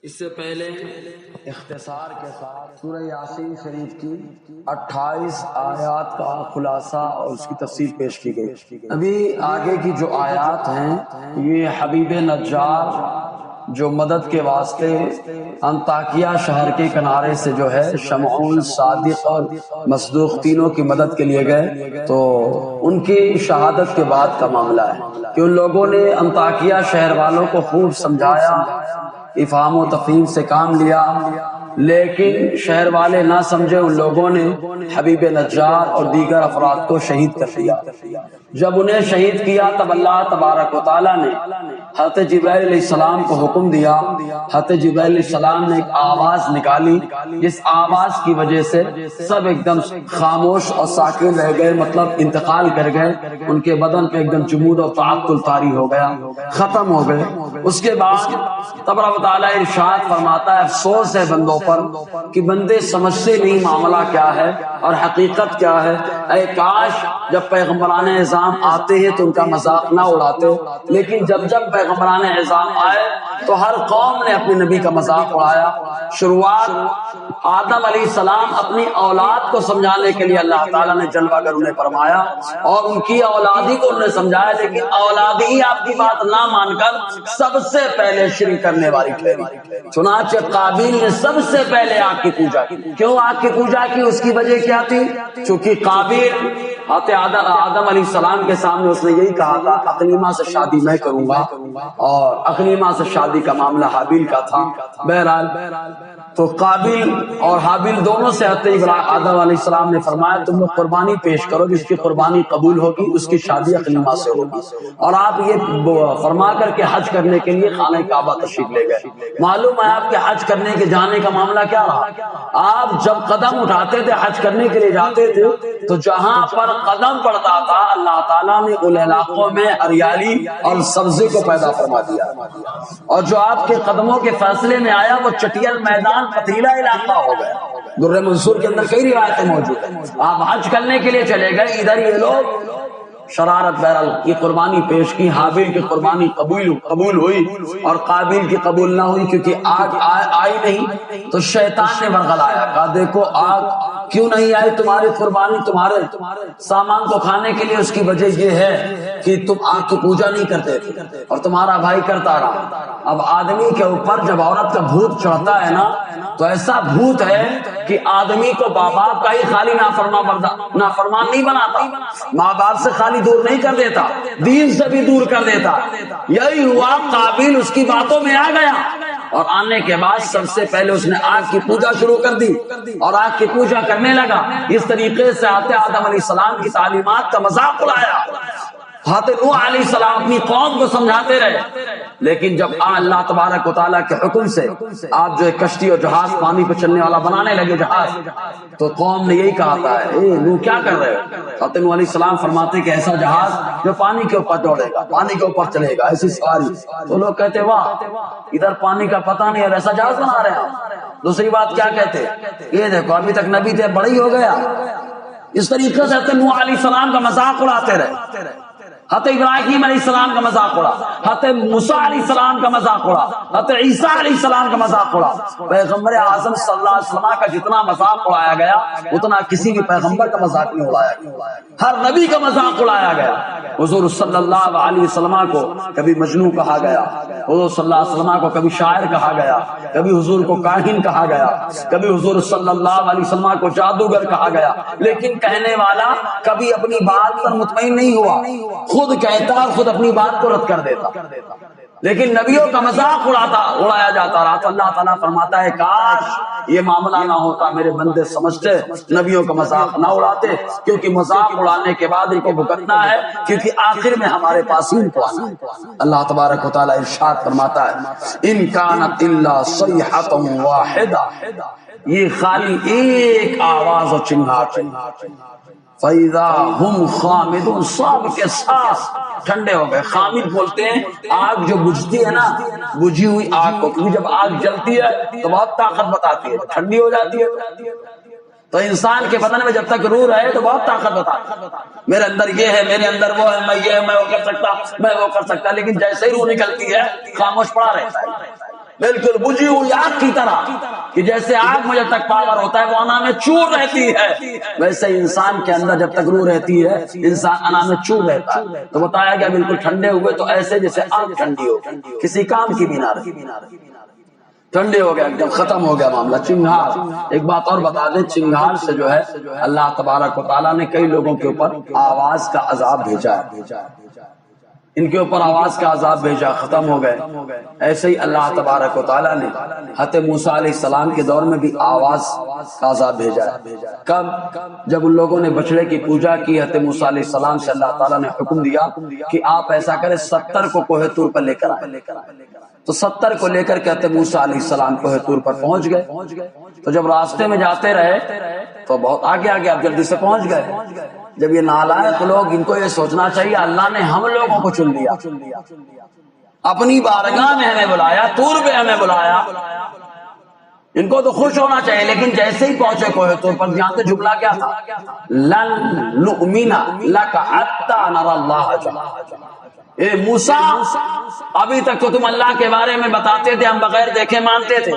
اس سے پہلے اختصار کے ساتھ سورہ یاسین شریف کی 28 آیات کا خلاصہ اور اس کی تفسیر پیش کی گئی۔ ابھی آگے کی جو آیات ہیں یہ حبیب نجار جو مدد کے واسطے انطاکیہ شہر کے کنارے سے جو ہے شمعون، صادق اور مصدوق تینوں کی مدد کے لیے گئے، تو ان کی شہادت کے بعد کا معاملہ ہے کہ ان لوگوں نے انطاکیہ شہر والوں کو خوب سمجھایا، افہام و تفہیم سے کام لیا، لیکن شہر والے نہ سمجھے، ان لوگوں نے حبیب نجار اور دیگر افراد کو شہید کر دیا۔ جب انہیں شہید کیا تب اللہ تبارک و تعالیٰ نے حضرت جبرائیل علیہ السلام کو حکم دیا۔ حضرت جبرائیل علیہ السلام نے ایک آواز نکالی، جس آواز کی وجہ سے سب ایک دم خاموش اور ساکن رہ گئے، مطلب انتقال کر گئے، ان کے بدن پہ ایک دم جمود اور تعطل طاری ہو گیا، ختم ہو گئے۔ اس کے بعد تبارک و تعالیٰ ارشاد فرماتا ہے، افسوس ہے بندوں پر کہ بندے سمجھتے نہیں معاملہ کیا ہے اور حقیقت کیا ہے۔ اے کاش جب پیغمبران اعظام آتے ہیں تو ان کا مذاق نہ اڑاتے، لیکن جب پیغمبران اعظام آئے تو ہر قوم نے اپنے نبی کا مذاق اڑایا۔ شروعات آدم علیہ السلام اپنی اولاد کو سمجھانے کے لیے اللہ تعالیٰ نے جلوہ گر انہیں فرمایا اور ان کی اولادی کو انہیں سمجھایا، لیکن اولاد ہی آپ کی بات نہ مان کر سب سے پہلے شرک کرنے والی ٹھہری۔ چنانچہ قابیل نے سب سے پہلے آگ کی پوجا کی۔ کیوں آگ کی پوجا کی؟ اس کی وجہ کیا تھی؟ چونکہ قابیل آدم علیہ السلام کے سامنے اس نے یہی کہا تھا اقلیمہ سے شادی میں کروں گا، اور اقلیمہ سے شادی کا معاملہ حابیل کا تھا۔ بہرحال تو قابیل اور حابیل دونوں سے آدم علیہ السلام نے فرمایا تم لوگ قربانی پیش کرو، جس کی قربانی قبول ہوگی اس کی شادی اقلیمہ سے ہوگی، اور آپ یہ فرما کر کے حج کرنے کے لیے خانہ کعبہ تشریف لے گئے۔ معلوم ہے آپ کے حج کرنے کے جانے کا معاملہ کیا رہا؟ آپ جب قدم اٹھاتے تھے حج کرنے کے لیے جاتے تھے تو جہاں پر قدم پڑتا تھا اللہ تعالیٰ نے ان علاقوں میں ہریالی اور سبزی کو پیدا فرما دیا، اور جو آپ کے قدموں کے فیصلے میں آیا وہ چٹیل میدان پتھریلا علاقہ ہو گیا۔ در منصور کے اندر کئی روایتیں موجود ہیں۔ آپ حج کرنے کے لیے چلے گئے، ادھر یہ لوگ شرارت، بہرحال یہ قربانی پیش کی، حابیل کی قربانی قبول ہوئی اور قابیل کی قبول نہ ہوئی، کیونکہ آگ آئی نہیں تو شیطان نے ورغلایا، کہا دیکھو آگ کیوں نہیں آئی تمہاری قربانی، تمہارے سامان کو کھانے کے لیے؟ اس کی وجہ یہ ہے کہ تم آگ کی پوجا نہیں کرتے تھے اور تمہارا بھائی کرتا رہا۔ اب آدمی کے اوپر جب عورت کا بھوت چڑھتا ہے نا تو ایسا بھوت ہے کہ آدمی کو ماں باپ کا ہی خالی نافرمان نہیں بناتا، ماں باپ سے خالی دور نہیں کر دیتا، دین سے بھی دور کر دیتا۔ یہی ہوا، قابیل اس کی باتوں میں آ گیا اور آنے کے بعد سب سے پہلے اس نے آگ کی پوجا شروع کر دی اور آگ کی پوجا کرنے لگا۔ اس طریقے سے آدم علیہ السلام کی تعلیمات کا مذاق اڑایا۔ حضرت نوح علیہ السلام اپنی قوم کو سمجھاتے رہے، لیکن جب اللہ تبارک و تعالیٰ کے حکم سے آپ جو کشتی اور جہاز پانی پہ چلنے والا بنانے لگے جہاز، تو قوم نے یہی کہا تھا اے نوح کیا کر رہے ہو؟ حضرت نوح علیہ السلام فرماتے کہ ایسا جہاز جو پانی کے اوپر دوڑے گا، پانی کے اوپر چلے گا، ایسی سواری۔ تو لوگ کہتے واہ ادھر پانی کا پتہ نہیں اور ایسا جہاز بنا رہے ہیں۔ دوسری بات کیا کہتے؟ یہ دیکھو ابھی تک نبی تھے، بڑا ہی ہو گیا۔ اس طریقے سے حضرت نوح علیہ السلام کا مذاق اڑاتے رہے، حضرت ابراہیم علیہ السلام کا مذاق اڑا، حضرت موسیٰ علیہ السلام کا مذاق اڑا، حضرت عیسیٰ علیہ السلام کا مذاق اڑا۔ پیغمبر اعظم صلی اللہ علیہ وسلم کا جتنا مذاق اڑایا گیا اتنا کسی بھی پیغمبر کا مذاق نہیں اڑایا گیا، ہر نبی کا مذاق اڑایا گیا۔ حضور صلی اللہ علیہ وسلم کو کبھی مجنون کہا گیا، حضور صلی اللہ علیہ وسلم کو کبھی شاعر کہا گیا، کبھی حضور کو کاہن کہا گیا، کبھی حضور صلی اللہ علیہ وسلم کو جادوگر کہا گیا، لیکن کہنے والا کبھی اپنی بات پر مطمئن نہیں ہوا، خود کہتا اور خود اپنی بات کو رد کر دیتا، لیکن نبیوں کا مذاق اڑایا جاتا رہا۔ تو اللہ تعالیٰ فرماتا ہے کاش یہ معاملہ نہ ہوتا، میرے بندے سمجھتے نبیوں کا مذاق نہ اڑاتے، کیونکہ مذاق اڑانے کے بعد ان کو بھگتنا ہے، کیونکہ آخر میں ہمارے پاس ہی پہنچنا ہے۔ اللہ تبارک و تعالیٰ ارشاد فرماتا ہے ان کانت الا صیحۃ واحدہ، یہ خالی ایک آواز اور چنگھاٹ، فَإِذَا هُمْ خَامِدُونَ، سب کے ساتھ ٹھنڈے ہو گئے۔ خامد بولتے ہیں آگ جو بجھتی ہے نا، بجھی ہوئی آگ کو، کیونکہ جب آگ جلتی ہے تو بہت طاقت بتاتی ہے، ٹھنڈی ہو جاتی ہے تو انسان کے بدن میں جب تک روح رہے تو بہت طاقت بتاتی ہے، میرے اندر یہ ہے، میرے اندر وہ ہے، میں یہ میں وہ کر سکتا، میں وہ کر سکتا، لیکن جیسے ہی روح نکلتی ہے خاموش پڑا رہتا ہے۔ بالکل بجھی ہوئی آگ کی طرح، کہ جیسے آگ میں جب تک پاور ہوتا ہے وہ انا میں چور رہتی ہے، ویسے انسان کے اندر جب تک روح رہتی ہے انسان انا میں چور رہتا ہے۔ تو بتایا گیا بالکل ٹھنڈے ہوئے تو ایسے جیسے آگ ٹھنڈی ہو، کسی کام کی بھی نہ رہی، ٹھنڈے ہو گیا، ایک دم ختم ہو گیا معاملہ۔ چنگھاڑ، ایک بات اور بتا دیں، چنگھاڑ سے جو ہے اللہ تبارک و تعالیٰ نے کئی لوگوں کے اوپر آواز کا عذاب بھیجا ہے، ان کے اوپر آواز کا عذاب بھیجا، ختم ہو گئے۔ ایسے ہی اللہ تبارک و تعالیٰ نے حضرت موسیٰ علیہ السلام کے دور میں بھی آواز کا عذاب بھیجا ہے۔ کب؟ جب ان لوگوں نے بچڑے کی پوجا کی، حضرت موسیٰ علیہ السلام سے اللہ تعالیٰ نے حکم دیا کہ آپ ایسا کریں 70 کو کوہ طور پر لے کر آئیں، تو 70 کو لے کر کے حضرت موسیٰ علیہ السلام کوہ طور پر پہنچ گئے۔ تو جب راستے میں جاتے رہے تو بہت آگے آگے آپ جلدی سے پہنچ گئے۔ جب یہ نالائق لوگ، ان کو یہ سوچنا چاہیے اللہ نے ہم لوگوں کو چن لیا، اپنی بارگاہ میں ہمیں بلایا، طور پہ ہمیں بلایا، ان کو تو خوش ہونا چاہیے۔ لیکن جیسے ہی پہنچے کوہ طور پر، یہاں تو جملہ کیا تھا؟ لن نؤمن لک حتی نری اللہ جہرہ، اے موسیٰ ابھی تک تو تم اللہ کے بارے میں بتاتے تھے، ہم بغیر دیکھے مانتے تھے،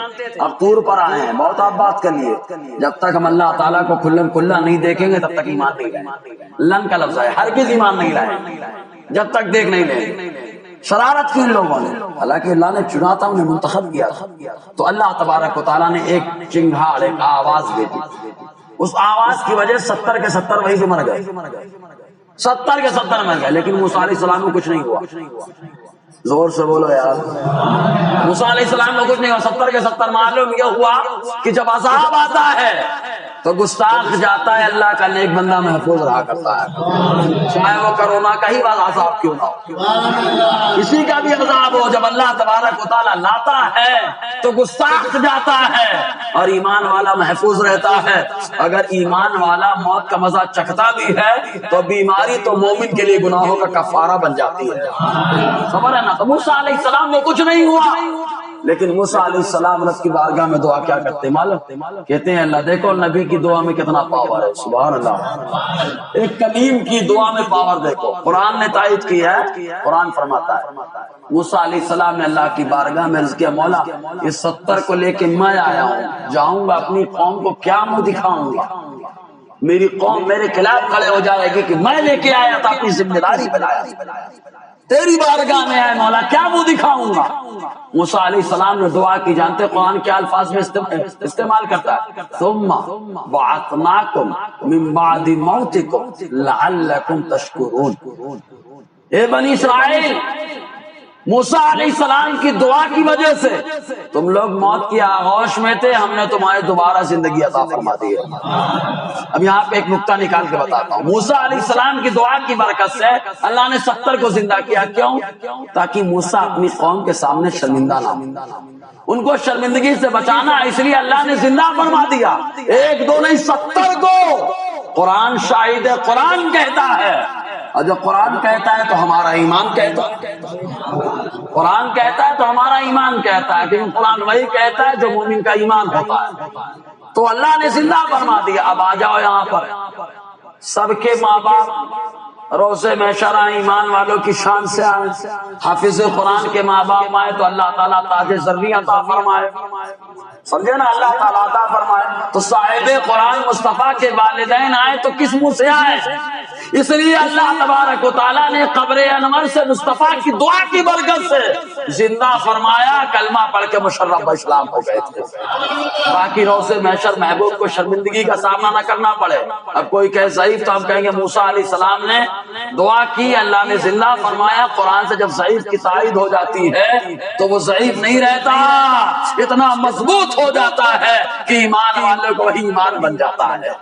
اب طور پر آئے ہیں، بہت آپ بات کر لیے، جب تک ہم اللہ تعالیٰ کو کھلم کھلا نہیں دیکھیں گے تب تک ایمان نہیں لائیں۔ لن کا لفظ ہے، ہرگز ایمان نہیں لائیں جب تک دیکھ نہیں لیں۔ شرارت کی ان لوگوں نے، حالانکہ اللہ نے چنا تھا، انہیں منتخب کیا تھا۔ تو اللہ تبارک و تعالیٰ نے ایک چنگھاڑ، ایک آواز بھیجی، اس آواز کی وجہ 70 کے 70 وہیں سے مر گئے، 70 کے 70 مر گئے، لیکن موسیٰ علیہ السلام کو کچھ نہیں ہوا۔ زور سے بولو یار، موسیٰ علیہ السلام کو کچھ نہیں ہوا، 70 کے 70۔ معلوم یہ ہوا کہ جب عذاب آتا ہے تو گستاخ جاتا ہے، اللہ کا نیک بندہ محفوظ رہا کرتا ہے، چاہے وہ کرونا کا ہی بعد عذاب کیوں نہ ہو، کسی کا بھی عذاب ہو، جب اللہ تبارک و تعالیٰ لاتا ہے تو گستاخ جاتا ہے اور ایمان والا محفوظ رہتا ہے۔ اگر ایمان والا موت کا مزہ چکھتا بھی ہے تو بیماری تو مومن کے لیے گناہوں کا کفارہ بن جاتی ہے، خبر ہے نا؟ تو موسیٰ علیہ السلام میں کچھ نہیں ہوا، لیکن موسیٰ علیہ السلام رب کی بارگاہ میں دعا کیا کرتے معلوم؟ کہتے ہیں اللہ دیکھو نبی کی دعا میں کتنا پاور ہے، سبحان اللہ، ایک کلیم کی دعا میں پاور دیکھو۔ قرآن نے تائید کی ہے، قرآن فرماتا ہے موسیٰ علیہ السلام نے اللہ کی بارگاہ میں عرض کیا، مولا یہ 70 کو لے کے میں آیا ہوں، جاؤں گا اپنی قوم کو کیا منہ دکھاؤں گا، میری قوم میرے خلاف کھڑے ہو جائے گی کہ میں لے کے آیا تھا، اپنی ذمہ داری بنایا، تیری بارگاہ میں آئے مولا کیا منہ دکھاؤں گا۔ موسیٰ علیہ السلام نے دعا کی، جانتے قرآن کیا الفاظ میں استعمال کرتا ہے؟ ثم بعثناکم من بعد موتکم لعلکم تشکرون۔ اے بنی اسرائیل، موسیٰ علیہ السلام کی دعا کی وجہ سے تم لوگ موت کی آغوش میں تھے، ہم نے تمہارے دوبارہ زندگی عطا فرما دی ہے۔ اب یہاں پہ ایک نکتہ نکال کے بتاتا ہوں، موسیٰ علیہ السلام کی دعا کی برکت سے اللہ نے 70 کو زندہ کیا، کیوں؟ تاکہ موسیٰ اپنی قوم کے سامنے شرمندہ نہ ہو، ان کو شرمندگی سے بچانا، اس لیے اللہ نے زندہ فرما دیا، ایک دو نہیں 70 کو۔ قرآن شاہد ہے، قرآن کہتا ہے، اور جب قرآن کہتا ہے تو ہمارا ایمان کہتا ہے، قرآن کہتا ہے تو ہمارا ایمان کہتا ہے، لیکن قرآن وہی کہتا ہے جو مومن کا ایمان ہوتا ہے۔ تو اللہ نے زندہ فرما دیا۔ اب آ جاؤ یہاں پر، سب کے ماں باپ روزے محشر آئے، ایمان والوں کی شان سے آئے، حافظ قرآن کے ماں باپ آئے تو اللہ تعالیٰ تاج زرعی عطا فرمائے، سمجھے نا، اللہ تعالیٰ عطا فرمائے۔ تو صاحب قرآن مصطفیٰ کے والدین آئے تو کس منہ سے آئے؟ اس لیے اللہ تبارک و تعالیٰ نے قبر انور سے مصطفیٰ کی دعا کی برکت سے زندہ فرمایا، کلمہ پڑھ کے مشرف اسلام ہو گئے تھے، تاکہ روز محشر محبوب کو شرمندگی کا سامنا نہ کرنا پڑے۔ اب کوئی کہے ضعیف تو ہم کہیں گے موسیٰ علیہ السلام نے دعا کی، اللہ نے زندہ فرمایا۔ قرآن سے جب ضعیف کی تائید ہو جاتی ہے تو وہ ضعیف نہیں رہتا، اتنا مضبوط ہو جاتا ہے کہ ایمان والوں کو وہی ایمان بن جاتا ہے،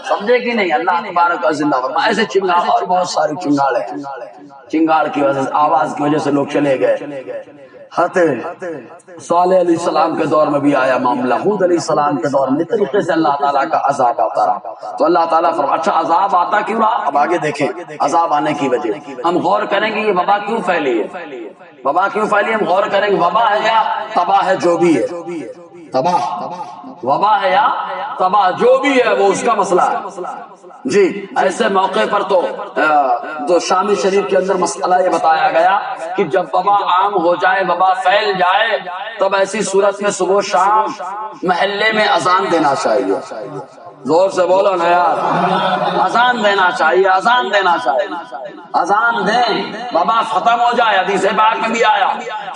سمجھے کہ نہیں؟ اللہ تبارک و زندہ فرمایا۔ ایسے چنگاڑ اور بہت ساری چنگاڑ ہیں، چنگاڑ کی وجہ سے، آواز کی وجہ سے لوگ چلے گئے۔ حضرت صالح علیہ السلام کے دور میں بھی آیا معاملہ، ہود علیہ السلام کے دور میں طریقے سے اللہ تعالیٰ کا عذاب آتا رہا۔ تو اللہ تعالیٰ فرمایا اچھا عذاب آتا کیوں رہا؟ اب آگے دیکھیں عذاب آنے کی وجہ، ہم غور کریں گے یہ وبا کیوں پھیلی ہے، وبا کیوں پھیلی، ہم غور کریں گے وبا ہے یا تباہ ہے، جو بھی ہے تباہ وبا ہے یا تباہ، جو بھی ہے وہ اس کا مسئلہ ہے جی۔ ایسے موقع پر تو شامی شریف کے اندر مسئلہ یہ بتایا گیا کہ جب وبا عام ہو جائے، وبا پھیل جائے، تب ایسی صورت میں صبح شام محلے میں اذان دینا چاہیے۔ زور سے بولو نا یار، اذان دینا چاہیے، اذان دینا چاہیے، اذان دیں، وبا ختم ہو جائے۔ حدیث پاک میں بھی آیا،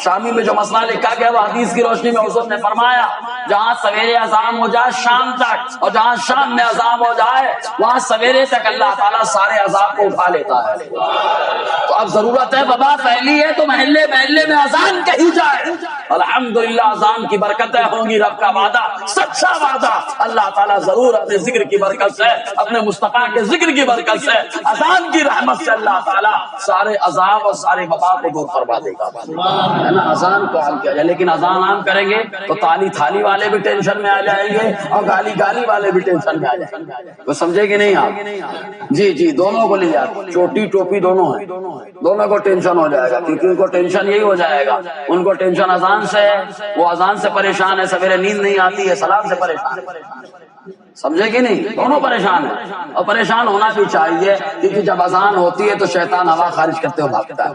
شامی میں جو مسئلہ لکھا گیا وہ حدیث کی روشنی میں حضور نے فرمایا جہاں سویرے اذان ہو جائے شام تک، اور جہاں شام میں اذان ہو جائے وہاں سویرے تک اللہ تعالیٰ سارے عذاب کو اٹھا لیتا ہے۔ تو اب ضرورت ہے، وبا پھیلی ہے تو محلے محلے میں اذان کہی جائے۔ الحمدللہ اذان کی برکتیں ہوں گی، رب کا وعدہ سچا وعدہ، اللہ تعالیٰ ضرور اپنے ذکر کی برکت سے، اپنے مصطفیٰ کے ذکر کی برکت سے، اذان کی رحمت سے اللہ تعالیٰ سارے عذاب اور سارے وبا کو دور فرما دے گا، ہے نا۔ اذان کو عام کیا جائے، لیکن اذان عام کریں گے تو تالی تھالی والے بھی ٹینشن میں آ جائیں گے اور گالی گالی والے بھی ٹینشن میں آ جائیں گے۔ وہ سمجھے کہ نہیں آپ؟ جی جی، دونوں کو لیا، چوٹی ٹوپی دونوں ہیں، دونوں کو ٹینشن ہو جائے گا، کیونکہ ان کو ٹینشن یہی ہو جائے گا، ان کو ٹینشن اذان سے ہے، وہ اذان سے پریشان ہے، سویرے نیند نہیں آتی ہے، سلام سے پریشان ہے، سمجھے کہ نہیں؟ دونوں پریشان ہیں، اور پریشان ہونا بھی چاہیے، کیونکہ جب اذان ہوتی ہے تو شیطان ہوا خارج کرتے ہوئے بھاگتا ہے،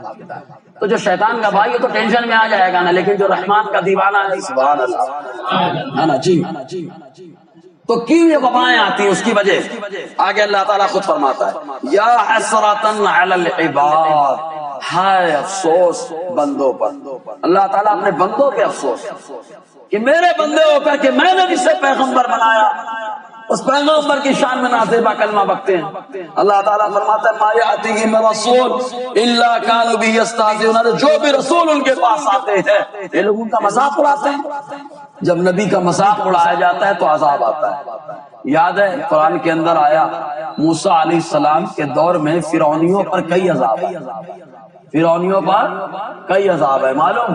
تو جو شیطان کا بھائی ہے تو ٹینشن میں آ جائے گا نا، لیکن جو رحمان کا دیوانہ ہے، سبحان اللہ، ہے نا جی۔ تو کیوں یہ وبائیں آتی ہیں؟ اس کی وجہ آگے اللہ تعالیٰ خود فرماتا ہے، یا حسرتن علی العباد، ہائے افسوس بندوں پر۔ اللہ تعالیٰ اپنے بندوں پہ افسوس کہ میرے بندے ہو کر کے میں نے جسے پیغمبر بنایا، اس پیغمبر کی شان میں نازیبا کلمہ بکتے ہیں۔ اللہ تعالیٰ فرماتا ہے ما یأتیہم من رسول الا کانوا بہ یستہزئون، جو بھی رسول ان کے پاس آتے ہیں یہ لوگ ان کا مذاق اڑاتے ہیں۔ جب نبی کا مذاق اڑایا جاتا ہے تو عذاب آتا ہے۔ یاد ہے قرآن کے اندر آیا موسیٰ علیہ السلام کے دور میں فرعونیوں پر کئی عذاب ہے، فرعونیوں پر کئی عذاب ہے، معلوم؟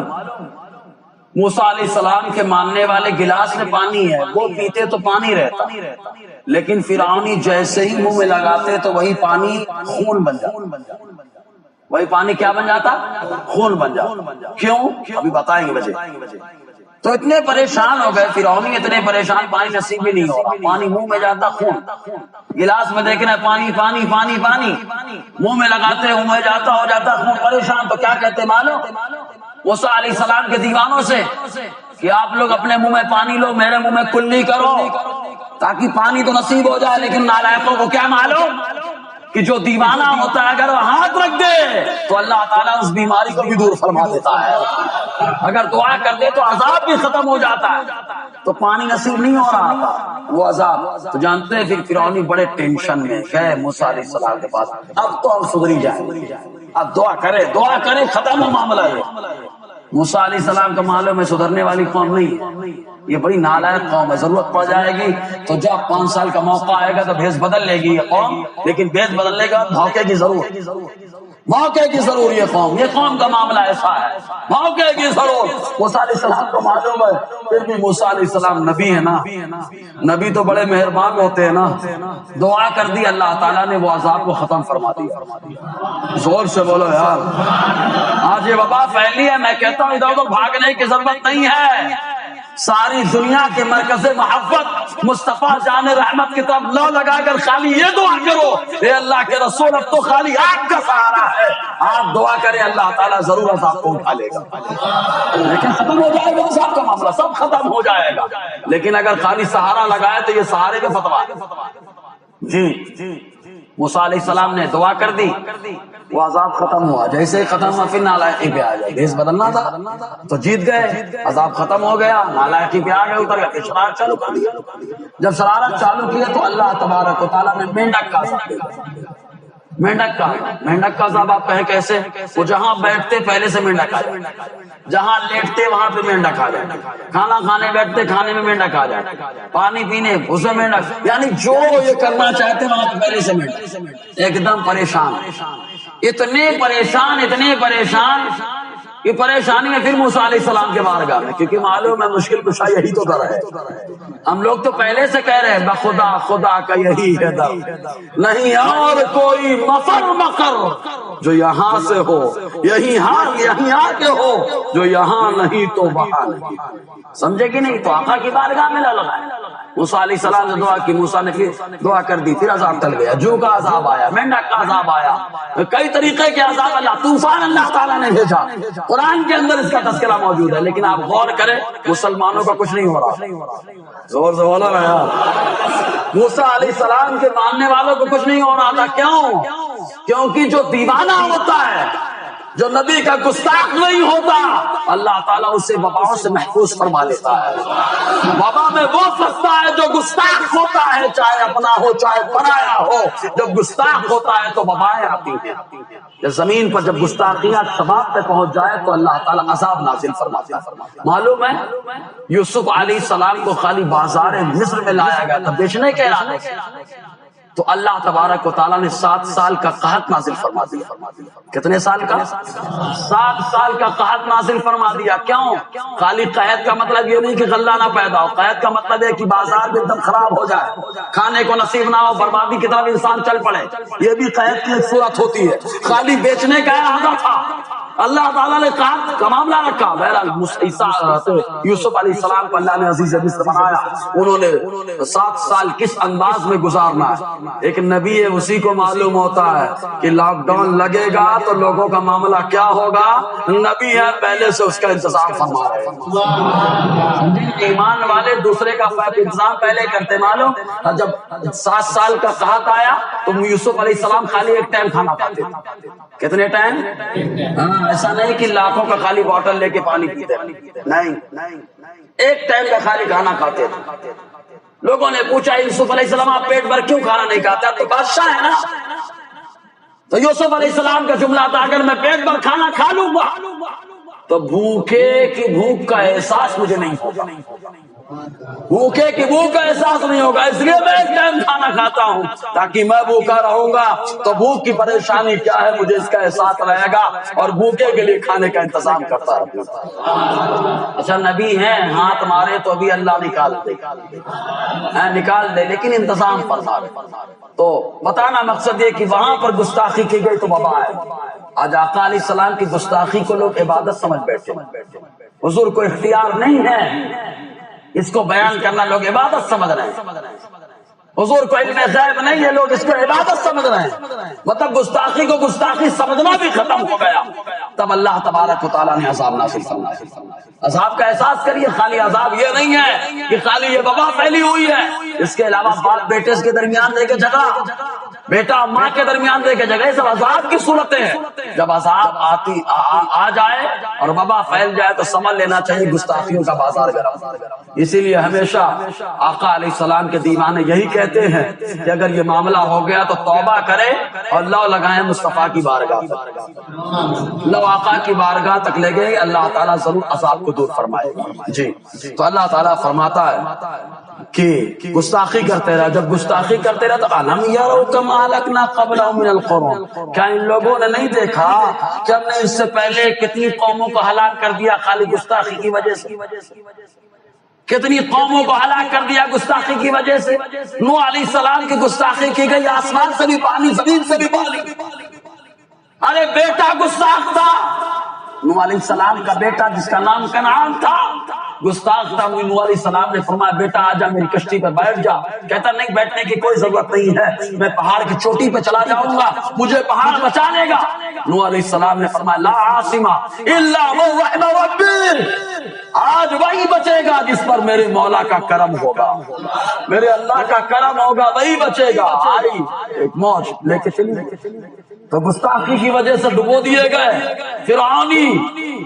موسیٰ علیہ السلام کے ماننے والے گلاس میں پانی ہے، وہ پیتے تو پانی رہتا، لیکن فرعونی جیسے ہی منہ میں لگاتے تو وہی پانی خون بن جاتا، وہی پانی کیا بن جاتا؟ خون بن جاتا۔ کیوں؟ ابھی بتائیں گے وجہ۔ تو اتنے پریشان ہو گئے فرعونی، اتنے پریشان، پانی نصیب بھی نہیں ہو رہا، پانی منہ میں جاتا خون، گلاس میں دیکھنا ہے پانی پانی پانی پانی، منہ میں لگاتے منہ میں جاتا ہو جاتا خون، پریشان۔ تو کیا کہتے معلوم موسیٰ علیہ السلام کے دیوانوں سے کہ آپ لوگ اپنے منہ میں پانی لو، میرے منہ میں کلی کرو تاکہ پانی تو نصیب ہو جائے۔ لیکن نالائقوں کو کیا معلوم کہ جو دیوانہ ہوتا ہے اگر وہ ہاتھ رکھ دے تو اللہ تعالیٰ اس بیماری کو بھی دور فرما دیتا ہے، اگر دعا کر دے تو عذاب بھی ختم ہو جاتا ہے۔ تو پانی نصیب نہیں ہو رہا تھا، وہ عذاب۔ تو جانتے ہیں پھر فرعونی بڑے ٹینشن میں گئے موسیٰ علیہ السلام کے پاس، اب تو ہم سدھری جائیں، اب دعا کرے ختم ہو معاملہ ہے۔ موسیٰ علیہ السلام کا معلوم ہے سدھرنے والی قوم نہیں ہے، یہ بڑی نالائق قوم ہے، ضرورت پڑ جائے گی تو جب 5 سال کا موقع آئے گا تو بھیس بدل لے گی یہ قوم، لیکن بھیس بدلنے کا موقع کی ضرور، موقع کی ضرور، یہ قوم کا معاملہ ایسا ہے، موقع کی ضرور۔ موسیٰ علیہ السلام کو معلوم ہے، پھر بھی موسیٰ علیہ السلام نبی ہے نا، نبی تو بڑے مہربان ہوتے ہیں نا، دعا کر دی اللہ تعالیٰ نے وہ عذاب کو ختم فرما دیا۔ زور سے بولو یار، آج یہ وبا پھیلی ہے، میں کہتا ہوں ادھر ادھر بھاگنے کی ضرورت نہیں ہے، ساری دنیا کے مرکز محبت مصطفیٰ جان رحمت کی طرف لو لگا کر خالی یہ دعا کرو، اے اللہ کے رسول اب تو خالی آپ کا سہارا ہے، آپ دعا کریں اللہ تعالیٰ ضرور عذاب کو اٹھا لے گا، لیکن ختم ہو جائے گا عذاب کا معاملہ، سب ختم ہو جائے گا۔ لیکن اگر خالی سہارا لگائے تو یہ سہارے کا فتویٰ جی۔ موسیٰ علیہ السلام نے دعا کر دی، وہ عذاب ختم ہوا، جیسے ہی ختم ہوا پھر نالائقی پہ آ جائے، بھیس بدلنا تھا تو جیت گئے، عذاب ختم ہو گیا، نالائقی پہ آ گئے، اتر گئے، پھر شرارت چالو کر دیا۔ جب شرارت چالو کی تو اللہ تبارک و تعالیٰ نے مینڈک کا عذاب دیا، مینڈک کا عذاب آپ کہیں کیسے؟ وہ جہاں بیٹھتے پہلے سے مینڈک آ جائے، جہاں لیٹتے وہاں پہ مینڈک آ جائے، کھانا کھانے بیٹھتے کھانے میں مینڈک آ جائے، پانی پینے اس میں مینڈک، یعنی جو یہ کرنا چاہتے وہاں پہ پہلے سے مینڈک، ایک دم پریشان، اتنے پریشان یہ پریشانی ہے پھر موسیٰ علیہ السلام کے بارگاہ میں، کیونکہ معلوم ہے مشکل کشا یہی تو در ہے. ہم لوگ تو پہلے سے کہہ رہے ہیں بخدا خدا کا یہی ہے در، نہیں اور کوئی مفر مکر جو یہاں سے ہو، یہی آ کے ہو جو یہاں نہیں تو وہاں نہیں. سمجھے کہ نہیں؟ تو آقا کی بارگاہ میں لگا. موسیٰ علیہ السلام نے دعا کی، موسیٰ نے پھر دعا کر دی، پھر عذاب ٹل گیا. جو کا عذاب آیا، مینڈک کا عذاب آیا، کئی طریقے کے عذاب اللہ، طوفان اللہ تعالیٰ نے بھیجا. قرآن کے اندر اس کا تذکرہ موجود ہے، لیکن آپ غور کریں مسلمانوں کا کچھ نہیں ہو رہا. زور سے بولو نا یار. موسیٰ علیہ السلام کے ماننے والوں کو کچھ نہیں ہو رہا تھا. کیوں؟ کیونکہ جو دیوانہ ہوتا ہے، جو نبی کا گستاخ نہیں ہوتا، اللہ تعالیٰ اسے وباؤں سے محفوظ فرما لیتا ہے. وبا میں وہ پھنستا ہے جو گستاخ ہوتا ہے، چاہے اپنا ہو چاہے پرایا ہو. جب گستاخ ہوتا ہے تو وبائیں آتی ہیں. زمین پر جب گستاخیاں شباب پہ پہنچ جائے تو اللہ تعالیٰ عذاب نازل فرماتا ہے. معلوم ہے یوسف علیہ السلام کو خالی بازار مصر میں لایا گیا تھا بیچنے کے ارادے سے، تو اللہ تبارک و تعالیٰ نے 7 سال کا قحط نازل فرما دیا. کتنے سال کا؟ 7 سال کا قحط نازل فرما دیا. کیوں؟ خالی قحط کا مطلب یہ نہیں کہ غلہ نہ پیدا ہو، قحط کا مطلب ہے کہ بازار بھی ایک دم خراب ہو جائے، کھانے کو نصیب نہ ہو، بربادی کی طرف انسان چل پڑے. یہ بھی قحط کی ایک صورت ہوتی ہے. خالی بیچنے کا ارادہ تھا، اللہ تعالیٰ نے قحط کا معاملہ رکھا. بہرحال یوسف علیہ السلام کو اللہ نے عزیز مصر بنایا. انہوں نے 7 سال کس انداز میں گزارنا ہے. ایک نبی ہے، اسی کو معلوم ہوتا ہے کہ لاک ڈاؤن لگے گا تو لوگوں کا معاملہ کیا ہوگا. نبی ہے، پہلے سے اس کا انتظام فرما رہے ہیں. ایمان والے دوسرے کا انتظام پہلے کرتے. معلوم جب 7 سال کا قحط آیا تو یوسف علیہ السلام خالی ایک ٹائم کھانا کھاتے. کتنے ٹائم؟ ایسا نہیں کہ لاکھوں کا خالی بوتل لے کے پانی پیتے، نہیں، ایک ٹائم کا خالی کھانا کھاتے. لوگوں نے پوچھا یوسف علیہ السلام آپ پیٹ بھر کیوں کھانا نہیں کھاتے؟ آپ تو بادشاہ ہے نا. تو یوسف علیہ السلام کا جملہ تھا اگر میں پیٹ بھر کھانا کھا لوں گا تو بھوکے کی بھوک کا احساس مجھے نہیں ہوگا. بھوکے کی بھوک کا احساس نہیں ہوگا، اس لیے میں ایک ٹائم کھانا کھاتا ہوں تاکہ میں بھوکا رہوں گا تو بھوک کی پریشانی کیا ہے مجھے اس کا احساس رہے گا، اور بھوکے کے لیے کھانے کا انتظام کرتا رہوں گا. اچھا نبی ہیں، ہاتھ مارے تو بھی اللہ نکال دے، لیکن انتظام فرما دے. تو بتانا مقصد یہ کہ وہاں پر گستاخی کی گئی تو وبا ہے. آج آقا علیہ السلام کی گستاخی کو لوگ عبادت سمجھ بیٹھے. حضور کو اختیار نہیں ہے اس کو بیان کرنا، لوگ عبادت سمجھ رہے ہیں. حضور کو علم غیب نہیں ہے، لوگ اس کو عبادت سمجھ رہے ہیں. مطلب گستاخی کو گستاخی سمجھنا بھی ختم ہو گیا. تب اللہ تبارک و تعالیٰ نے عذاب نازل فرمایا. عذاب کا احساس کریے. خالی عذاب یہ نہیں ہے کہ خالی یہ وبا پھیلی ہوئی ہے، اس کے علاوہ باپ بیٹے کے درمیان دے کے جھگڑا، بیٹا ماں کے درمیان دے کے جگہ، سب عذاب کی صورتیں ہیں. جب عذاب آ جائے اور وبا پھیل جائے تو سمجھ لینا چاہیے گستاخیوں کا بازار گرم. اسی لیے ہمیشہ آقا علیہ السلام کے دیوانے یہی کہتے ہیں کہ اگر یہ معاملہ ہو گیا تو توبہ کرے اور لو لگائیں مصطفیٰ کی بارگاہ، لو آقا کی بارگاہ تک لے گئے، اللہ تعالیٰ ضرور عذاب کو دور فرمائے گا. جی تو اللہ تعالیٰ فرماتا ہے کہ گستاخی کرتے رہا. جب گستاخی کرتے رہا تو علم یرو کما اہلکنا قبلہم من القرون، کیا ان لوگوں نے نہیں دیکھا کہ ہم نے اس سے پہلے کتنی قوموں کو ہلاک کر دیا خالی گستاخی کی وجہ سے. کتنی قوموں کو ہلاک کر دیا گستاخی کی وجہ سے. نوح علیہ السلام کی گستاخی کی گئی، آسمان سے بھی پانی، زمین سے بھی پانی. ارے بیٹا گستاخ تھا، نوح علیہ السلام کا بیٹا جس کا نام کنعان تھا گستاخ تھا. نوح علیہ السلام نے فرمایا بیٹا آجا میری کشتی پر بیٹھ جا. کہتا نہیں بیٹھنے کی کوئی ضرورت نہیں ہے، میں پہاڑ کی چوٹی پہ چلا جاؤں گا، مجھے پہاڑ بچا لے گا. نوح علیہ السلام نے فرمایا لا عاصم الا من رحم ربی، آج وہی بچے گا جس پر میرے مولا کا کرم ہوگا، میرے اللہ کا کرم ہوگا، وہی بچے گا. آئی ایک موج لے کے چلی تو گستاخی کی وجہ سے ڈبو دیے گئے. فرعونی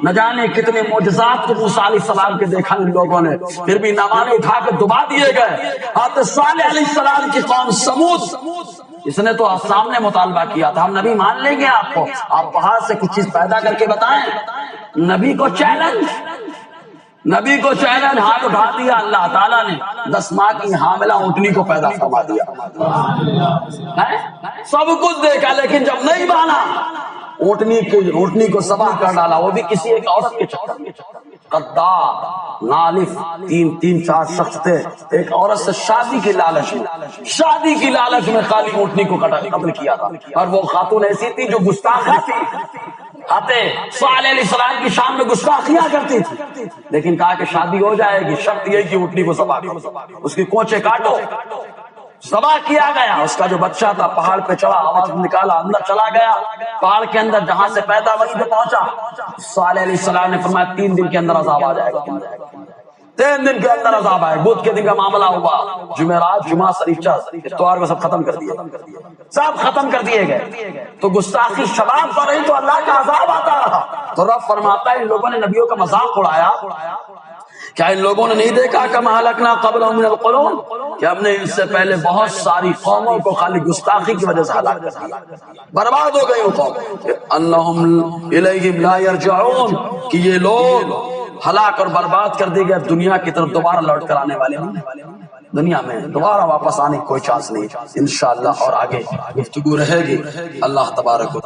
نہ جانے کتنے معجزات کو موسیٰ علیہ السلام کے دیکھا ان لوگوں نے، پھر بھی نہ مانے، اٹھا کے دبا دیے گئے. حضرت صالح علیہ السلام کی قوم سمود، اس نے تو سامنے مطالبہ کیا تھا ہم نبی مان لیں گے آپ کو، آپ پہاڑ سے کچھ چیز پیدا کر کے بتائیں. نبی کو چیلنج، نبی کو چیلنج، ہاتھ اٹھا دیا. اللہ تعالیٰ نے 10 ماہ کی حاملہ اونٹنی کو پیدا فرما دیا. سب کچھ دیکھا لیکن جب نہیں مانا اونٹنی کو ذبح کر ڈالا، وہ بھی کسی ایک عورت کے چکر میں۔ قدار، نالف، تین چار شخص تھے، ایک عورت سے شادی کی لالچ میں خالی اونٹنی کو قتل کیا تھا، اور وہ خاتون ایسی تھی جو گستاخ تھی، صالح علیہ السلام کی شان میں گستاخیاں کرتی تھی، لیکن کہا کہ شادی ہو جائے گی، شرط یہ کہ اونٹنی کو ذبح کرو، اس کی کونچے کاٹو۔ ذبح کیا گیا، اس کا جو بچہ تھا پہاڑ پہ چڑھا، آواز نکالا، اندر چلا گیا، پہاڑ کے اندر جہاں سے پیدا وہیں پہ پہنچا۔ صالح علیہ السلام نے فرمایا 3 دن کے اندر عذاب آ جائے گا، 3 دن کے اندر عذاب آئے۔ بدھ کے دن کا معاملہ ہوا، جمعرات، جمعہ، سنیچر، اتوار کو سب ختم کر دیے گئے۔ تو گستاخی شباب پر رہی تو اللہ کا عذاب آتا رہا۔ تو رب فرماتا ہے ان لوگوں نے نبیوں کا مذاق اڑایا، کیا ان لوگوں نے نہیں دیکھا کما ہلکنا قبلہم من القرون، کہ ہم نے ان سے پہلے بہت ساری قوموں کو خالی گستاخی کی وجہ سے ہلاک کر دیا، برباد ہو گئی وہ قوم۔ انہم الیہم لا یرجعون، کہ یہ لوگ ہلاک اور برباد کر دی گئے، دنیا کی طرف دوبارہ لوٹ کر آنے والے نہیں، دنیا میں دوبارہ واپس آنے کی کوئی چانس نہیں۔ انشاءاللہ اور آگے گفتگو رہے گی۔ اللہ تبارک و